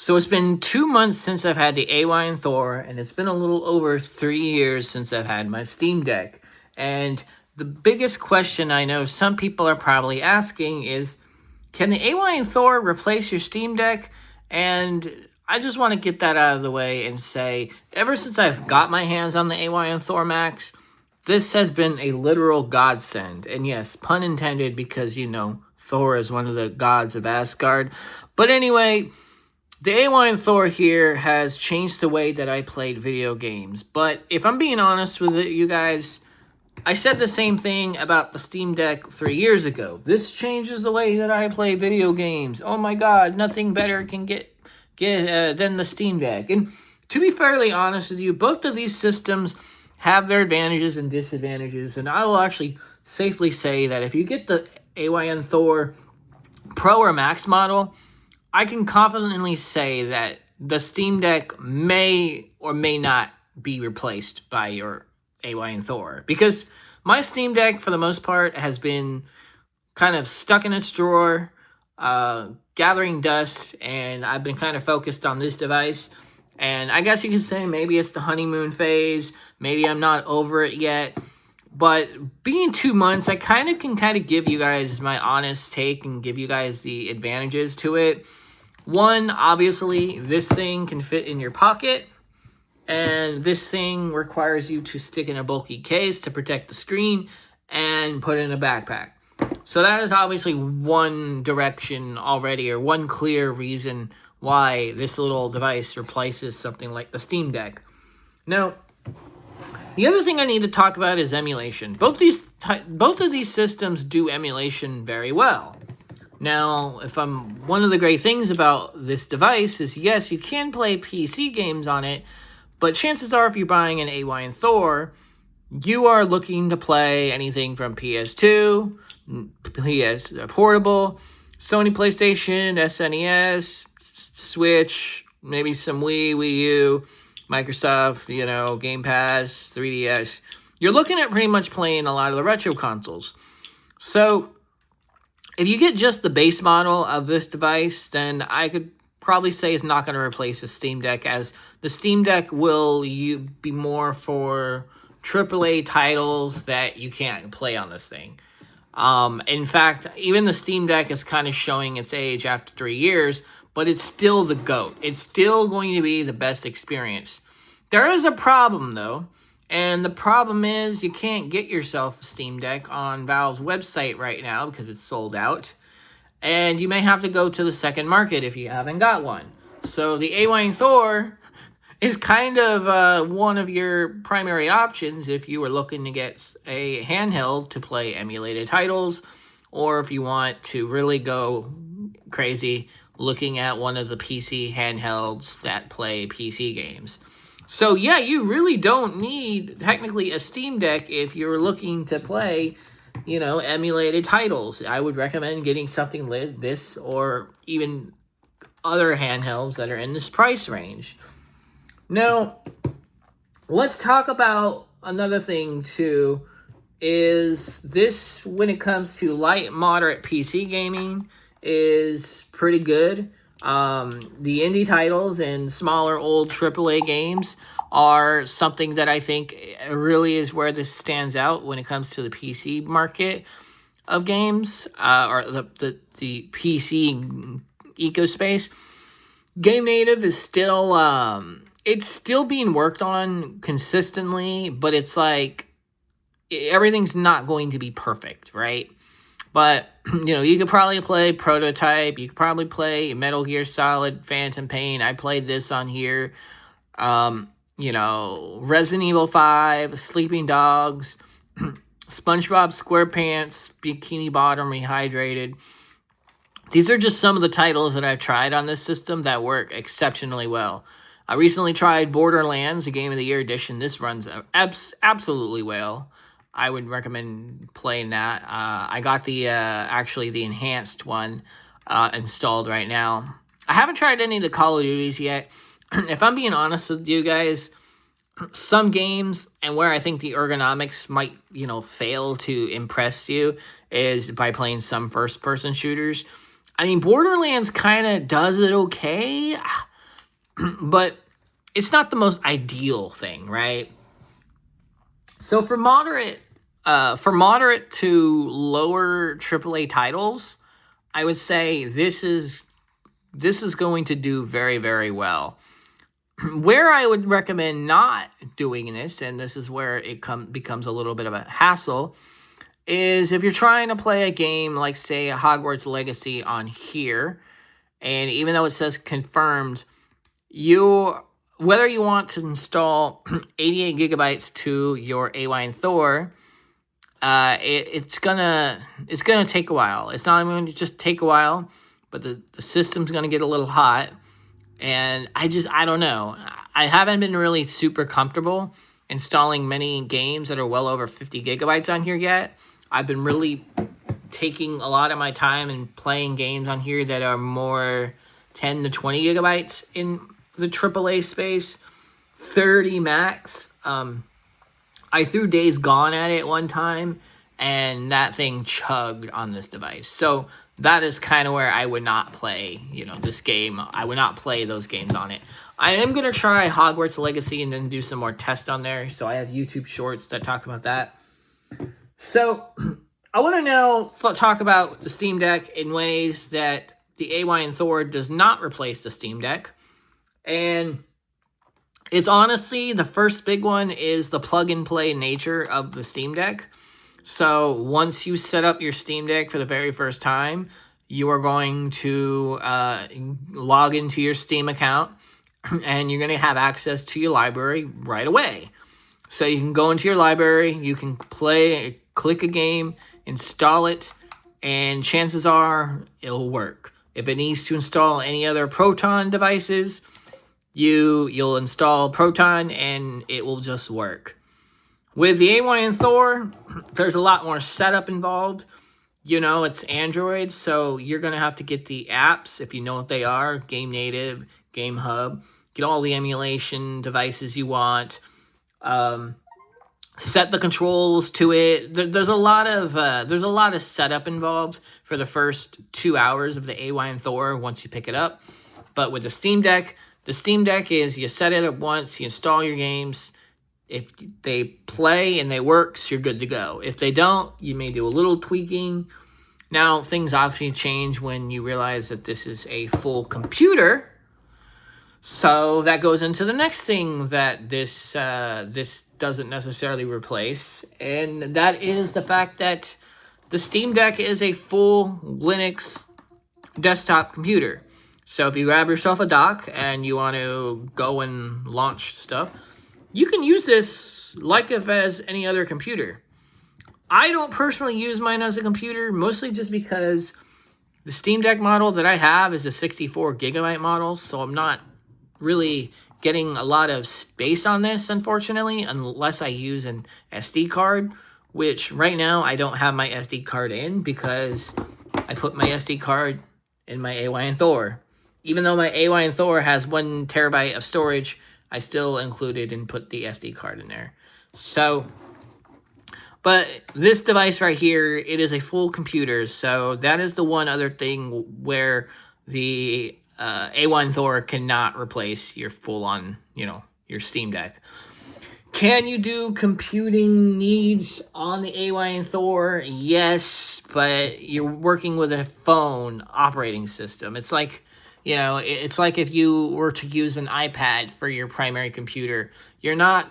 So it's been 2 months since I've had the AYN Thor, and it's been a little over 3 years since I've had my Steam Deck. And the biggest question I know some people are probably asking is, can the AYN Thor replace your Steam Deck? And I just want to get that out of the way and say, ever since I've got my hands on the AYN Thor Max, this has been a literal godsend. And yes, pun intended, because, Thor is one of the gods of Asgard. But anyway, the AYN Thor here has changed the way that I played video games. But if I'm being honest with it, you guys, I said the same thing about the Steam Deck 3 years ago. This changes the way that I play video games. Oh my god, nothing better can get than the Steam Deck. And to be fairly honest with you, both of these systems have their advantages and disadvantages. And I will actually safely say that if you get the AYN Thor Pro or Max model, I can confidently say that the Steam Deck may or may not be replaced by your AYN Thor. Because my Steam Deck, for the most part, has been kind of stuck in its drawer, gathering dust, and I've been kind of focused on this device. And I guess you could say maybe it's the honeymoon phase. Maybe I'm not over it yet. But being 2 months, I can give you guys my honest take and give you guys the advantages to it. One, obviously, this thing can fit in your pocket, and this thing requires you to stick in a bulky case to protect the screen and put it in a backpack. So that is obviously one direction already, or one clear reason why this little device replaces something like the Steam Deck. Now, the other thing I need to talk about is emulation. Both of these systems do emulation very well. Now, one of the great things about this device is, yes, you can play PC games on it, but chances are if you're buying an AYN Thor, you are looking to play anything from PS2, PS Portable, Sony PlayStation, SNES, Switch, maybe some Wii U, Microsoft, Game Pass, 3DS. You're looking at pretty much playing a lot of the retro consoles. So if you get just the base model of this device, then I could probably say it's not going to replace the Steam Deck, as the Steam Deck will be more for AAA titles that you can't play on this thing. In fact, even the Steam Deck is kind of showing its age after 3 years, but it's still the GOAT. It's still going to be the best experience. There is a problem, though, and the problem is you can't get yourself a Steam Deck on Valve's website right now because it's sold out, and you may have to go to the second market if you haven't got one. So the AYN Thor is kind of one of your primary options if you were looking to get a handheld to play emulated titles, or if you want to really go crazy looking at one of the PC handhelds that play PC games. So yeah, you really don't need technically a Steam Deck if you're looking to play, emulated titles. I would recommend getting something like this, or even other handhelds that are in this price range. Now, let's talk about another thing too, is this, when it comes to light, moderate PC gaming, is pretty good. The indie titles and smaller old AAA games are something that I think really is where this stands out when it comes to the PC market of games, or the PC ecospace. Game Native is still it's still being worked on consistently, but it's like everything's not going to be perfect, right? But, you could probably play Prototype. You could probably play Metal Gear Solid, Phantom Pain. I played this on here. Resident Evil 5, Sleeping Dogs, SpongeBob SquarePants, Bikini Bottom Rehydrated. These are just some of the titles that I've tried on this system that work exceptionally well. I recently tried Borderlands, a Game of the Year edition. This runs absolutely well. I would recommend playing that. I got the enhanced one installed right now. I haven't tried any of the Call of Duties yet. If I'm being honest with you guys, some games, and where I think the ergonomics might, fail to impress you, is by playing some first-person shooters. I mean, Borderlands kind of does it okay. but it's not the most ideal thing, right? So for moderate to lower AAA titles, I would say this is going to do very, very well. Where I would recommend not doing this, and this is where it becomes a little bit of a hassle, is if you're trying to play a game like, say, Hogwarts Legacy on here, and even though it says confirmed, whether you want to install 88 gigabytes to your AYN Thor, it's gonna take a while. It's not going to just take a while, but the system's gonna get a little hot, and I don't know. I haven't been really super comfortable installing many games that are well over 50 gigabytes on here yet. I've been really taking a lot of my time and playing games on here that are more 10 to 20 gigabytes in the AAA space, 30 max. I threw Days Gone at it one time, and that thing chugged on this device. So that is kind of where I would not play, this game. I would not play those games on it. I am going to try Hogwarts Legacy and then do some more tests on there. So I have YouTube shorts that talk about that. So I want to now talk about the Steam Deck in ways that the AYN Thor does not replace the Steam Deck. And it's honestly, the first big one is the plug-and-play nature of the Steam Deck. So once you set up your Steam Deck for the very first time, you are going to log into your Steam account, and you're going to have access to your library right away. So you can go into your library, you can click a game, install it, and chances are it'll work. If it needs to install any other Proton devices, you'll install Proton and it will just work. With the AYN Thor, there's a lot more setup involved. It's Android, so you're going to have to get the apps, if you know what they are, Game Native, Game Hub, get all the emulation devices you want, set the controls to it. There's a lot of setup involved for the first 2 hours of the AYN Thor once you pick it up. But with the Steam Deck is you set it up once, you install your games. If they play and they work, so you're good to go. If they don't, you may do a little tweaking. Now, things obviously change when you realize that this is a full computer. So that goes into the next thing that this doesn't necessarily replace, and that is the fact that the Steam Deck is a full Linux desktop computer. So if you grab yourself a dock and you want to go and launch stuff, you can use this like if as any other computer. I don't personally use mine as a computer, mostly just because the Steam Deck model that I have is a 64 gigabyte model, so I'm not really getting a lot of space on this, unfortunately, unless I use an SD card, which right now I don't have my SD card in because I put my SD card in my AYN Thor. Even though my AYN Thor has 1 terabyte of storage, I still included and put the SD card in there. So, but this device right here, it is a full computer, so that is the one other thing where the AYN Thor cannot replace your full-on, your Steam Deck. Can you do computing needs on the AYN Thor? Yes, but you're working with a phone operating system. It's like, it's like if you were to use an iPad for your primary computer. You're not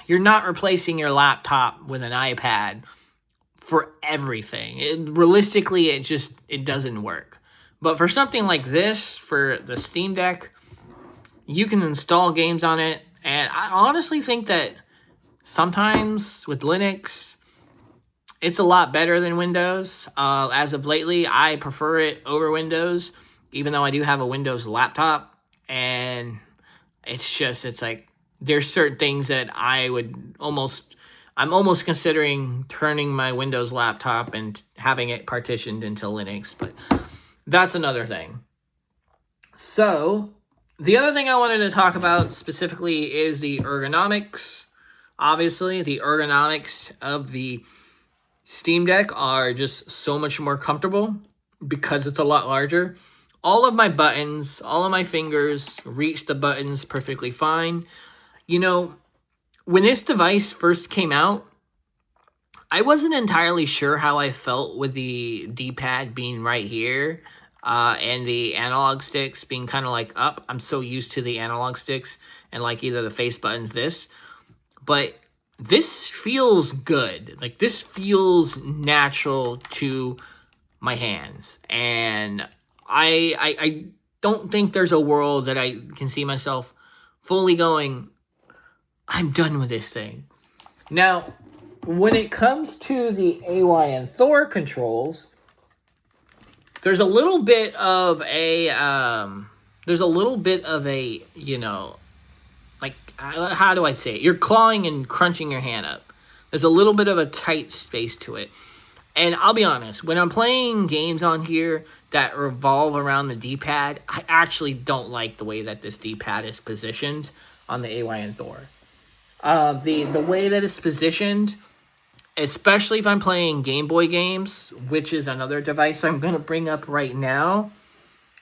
replacing your laptop with an iPad for everything. Realistically, it doesn't work. But for something like this, for the Steam Deck, you can install games on it. And I honestly think that sometimes with Linux, it's a lot better than Windows. As of lately, I prefer it over Windows, even though I do have a Windows laptop. And it's like there's certain things that I'm almost considering turning my Windows laptop and having it partitioned into Linux. But that's another thing. So, the other thing I wanted to talk about specifically is the ergonomics. Obviously, the ergonomics of the Steam Deck are just so much more comfortable because it's a lot larger. all of my buttons, all of my fingers reach the buttons perfectly fine. You know, when this device first came out, I wasn't entirely sure how I felt with the D-pad being right here, and the analog sticks being kind of like up. I'm so used to the analog sticks and like either the face buttons, this. But this feels good. Like, this feels natural to my hands. And I don't think there's a world that I can see myself fully going, I'm done with this thing. Now, when it comes to the AYN Thor controls, there's a little bit of a you know, like, how do I say it? You're clawing and crunching your hand up. There's a little bit of a tight space to it. And I'll be honest, when I'm playing games on here that revolve around the D-pad, I actually don't like the way that this D-pad is positioned on the AYN Thor. The way that it's positioned, especially if I'm playing Game Boy games, which is another device I'm going to bring up right now,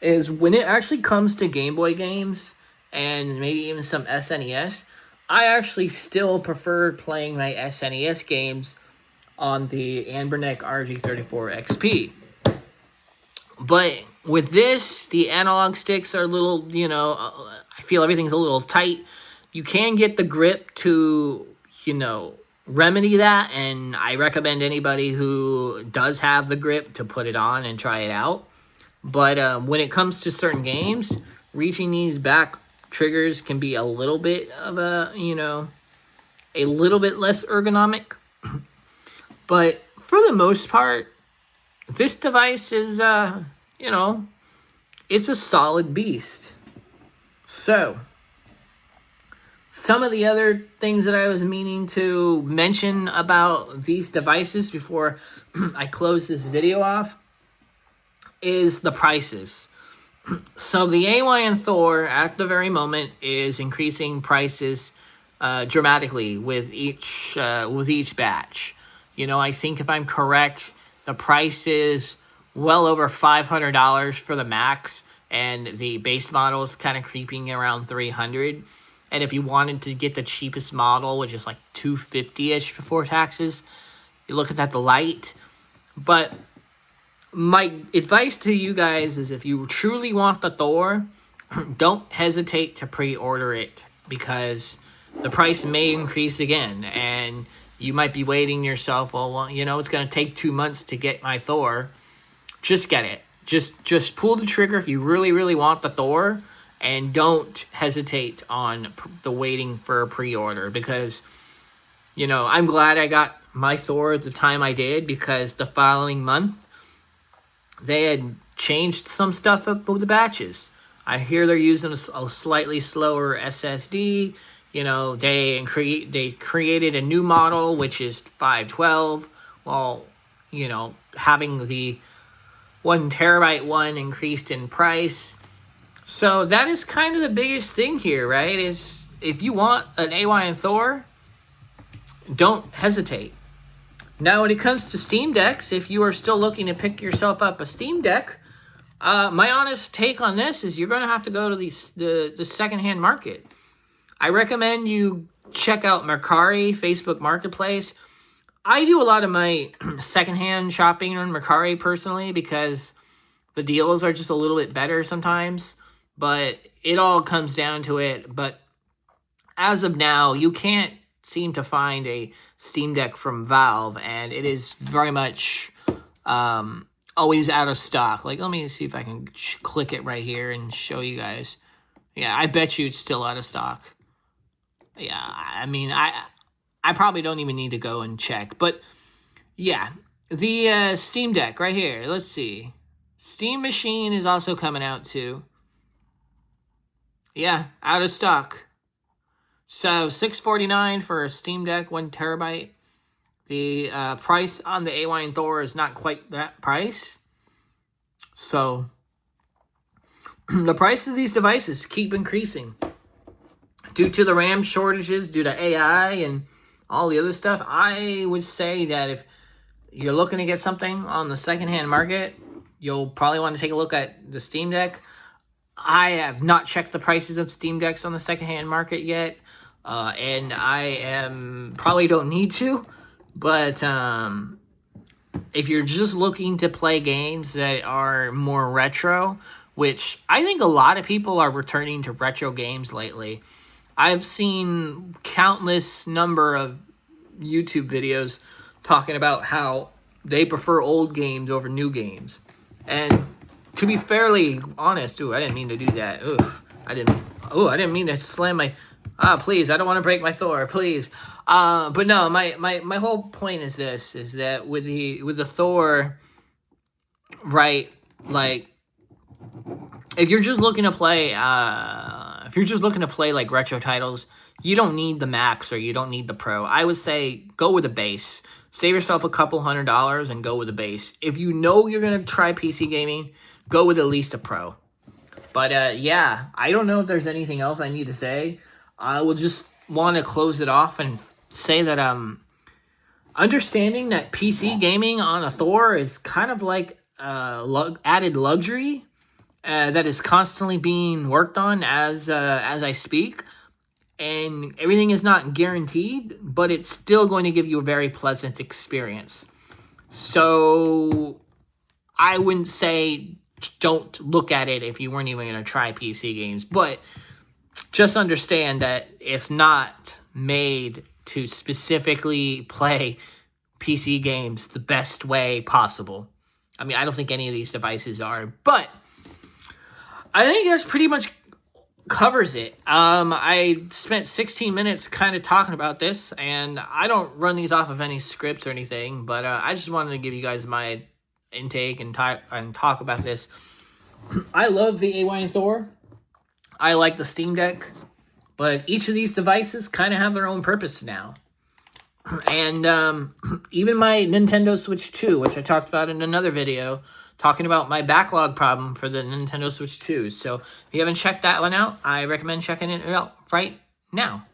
is when it actually comes to Game Boy games and maybe even some SNES, I actually still prefer playing my SNES games on the Anbernic RG34 XP. But with this, the analog sticks are a little, you know, I feel everything's a little tight. You can get the grip to, you know, remedy that, and I recommend anybody who does have the grip to put it on and try it out. But when it comes to certain games, reaching these back triggers can be a little bit of a, you know, a little bit less ergonomic. But for the most part, this device is, you know, it's a solid beast. So, some of the other things that I was meaning to mention about these devices before I close this video off is the prices. So the AYN Thor at the very moment is increasing prices dramatically with each batch. You know, I think if I'm correct, the price is well over $500 for the max, and the base model is kind of creeping around $300. And if you wanted to get the cheapest model, which is like $250-ish before taxes, you look at the light. But my advice to you guys is, if you truly want the Thor, don't hesitate to pre-order it, because the price may increase again, and you might be waiting yourself, well, you know, it's going to take 2 months to get my Thor. Just get it. Just pull the trigger if you really, really want the Thor, and don't hesitate on the waiting for a pre-order, because, you know, I'm glad I got my Thor at the time I did, because the following month, they had changed some stuff up with the batches. I hear they're using a slightly slower SSD. You know, they created a new model, which is 512, while, you know, having the 1 terabyte one increased in price. So that is kind of the biggest thing here, right? Is if you want an AYN Thor, don't hesitate. Now, when it comes to Steam Decks, if you are still looking to pick yourself up a Steam Deck, my honest take on this is you're going to have to go to the secondhand market. I recommend you check out Mercari, Facebook Marketplace. I do a lot of my secondhand shopping on Mercari personally, because the deals are just a little bit better sometimes. But it all comes down to it. But as of now, you can't seem to find a Steam Deck from Valve, and it is very much always out of stock. Like, let me see if I can click it right here and show you guys. Yeah, I bet you it's still out of stock. Yeah, I mean, I probably don't even need to go and check. But yeah, the Steam Deck right here. Let's see. Steam Machine is also coming out too. Yeah, out of stock. So $649 for a Steam Deck, 1 terabyte. The price on the AYN Thor is not quite that price. So the price of these devices keep increasing due to the RAM shortages, due to AI and all the other stuff. I would say that if you're looking to get something on the secondhand market, you'll probably want to take a look at the Steam Deck. I have not checked the prices of Steam Decks on the secondhand market yet, and I probably don't need to, but if you're just looking to play games that are more retro, which I think a lot of people are returning to retro games lately. I've seen countless number of YouTube videos talking about how they prefer old games over new games. And to be fairly honest, I didn't mean to do that. I didn't mean to slam my, please, I don't want to break my Thor, please. But no, my whole point is this, is that with the Thor, right, like, if you're just looking to play, like retro titles, you don't need the Max or you don't need the Pro. I would say go with the base. Save yourself a couple $100 and go with the base. If you know you're gonna try PC gaming, go with at least a Pro. But yeah, I don't know if there's anything else I need to say. I will just want to close it off and say that understanding that PC gaming on a Thor is kind of like added luxury that is constantly being worked on as I speak, and everything is not guaranteed, but it's still going to give you a very pleasant experience. So I wouldn't say don't look at it if you weren't even going to try PC games, but just understand that it's not made to specifically play PC games the best way possible. I mean, I don't think any of these devices are, but I think that's pretty much covers it. I spent 16 minutes kind of talking about this, and I don't run these off of any scripts or anything, but I just wanted to give you guys my intake and talk about this. I love the AYN Thor. I like the Steam Deck, but each of these devices kind of have their own purpose now. And even my Nintendo Switch 2, which I talked about in another video, talking about my backlog problem for the Nintendo Switch 2. So if you haven't checked that one out, I recommend checking it out right now.